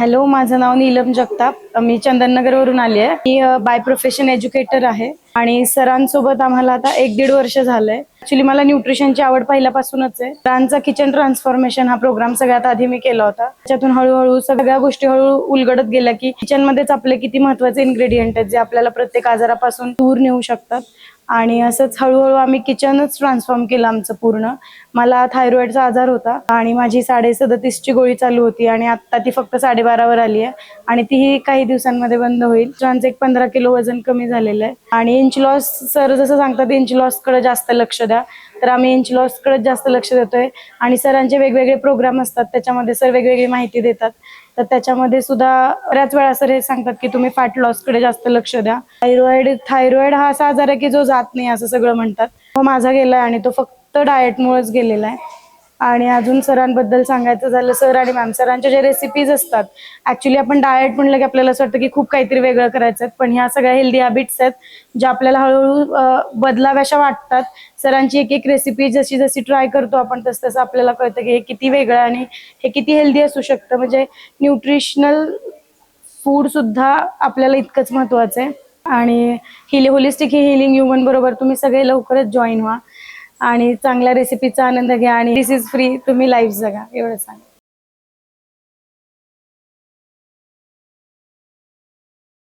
Hello, माझं नाव नीलम जगताप. मी चंदननगरवरून आली आहे. मी बाय प्रोफेशन एज्युकेटर आहे आणि सरांसोबत आम्हाला आता 1-1.5 वर्ष झालंय. ऍक्च्युली मला न्यूट्रिशनची आवड पहिल्यापासूनच आहे. सरांचा किचन ट्रान्सफॉर्मेशन हा प्रोग्राम सगळ्यात आधी मी केला होता. त्याच्यातून हळूहळू सगळ्या गोष्टी उलगडत गेल्या की किचनमध्येच आपले किती महत्त्वाचे इन्ग्रेडियंट आहेत जे आपल्याला प्रत्येक आजारापासून दूर नेऊ शकतात. आणि असंच हळूहळू आम्ही किचनच ट्रान्सफॉर्म केलं आमचं पूर्ण. मला थायरॉइडचा आजार होता आणि माझी 37.5ची गोळी चालू होती आणि आता ती फक्त 12.5वर आली आहे आणि तीही काही दिवसांमध्ये बंद होईल. सरांचं एक 15 किलो वजन कमी झालेलं आहे आणि इंच लॉस, सर जसं सांगतात इंच लॉसकडे जास्त लक्ष द्या, तर आम्ही इंच लॉसकडे जास्त लक्ष देतोय. आणि सरांचे वेगवेगळे प्रोग्राम असतात, त्याच्यामध्ये सर वेगवेगळी माहिती देतात. तर त्याच्यामध्ये सुद्धा बऱ्याच वेळा सर हे सांगतात की तुम्ही फॅट लॉसकडे जास्त लक्ष द्या. थायरॉइड हा असा आजार आहे की जो जात नाही असं सगळं म्हणतात. तो माझा गेलाय आणि तो फक्त डाएटमुळेच गेलेला आहे. आणि अजून सरांबद्दल सांगायचं झालं, सर आणि मॅम सरांच्या जे रेसिपीज असतात, ऍक्च्युली आपण डाएट म्हणलं की आपल्याला असं वाटतं की खूप काहीतरी वेगळं करायचं आहे, पण ह्या सगळ्या हेल्दी हॅबिट्स आहेत ज्या आपल्याला हळूहळू बदलाव्याशा वाटतात. सरांची एक एक रेसिपी जशी जशी ट्राय करतो आपण तसं तसं आपल्याला कळतं की हे किती वेगळं आणि हे किती हेल्दी असू शकतं. म्हणजे न्यूट्रिशनल फूड सुद्धा आपल्याला इतकंच महत्त्वाचं आहे. आणि होलिस्टिक हिलिंग ह्युमन बरोबर तुम्ही सगळे लवकरच जॉईन व्हा आणि चांगल्या रेसिपीचा आनंद घ्या आणि दिस इज फ्री, तुम्ही लाईफ जगा, एवढं सांगा.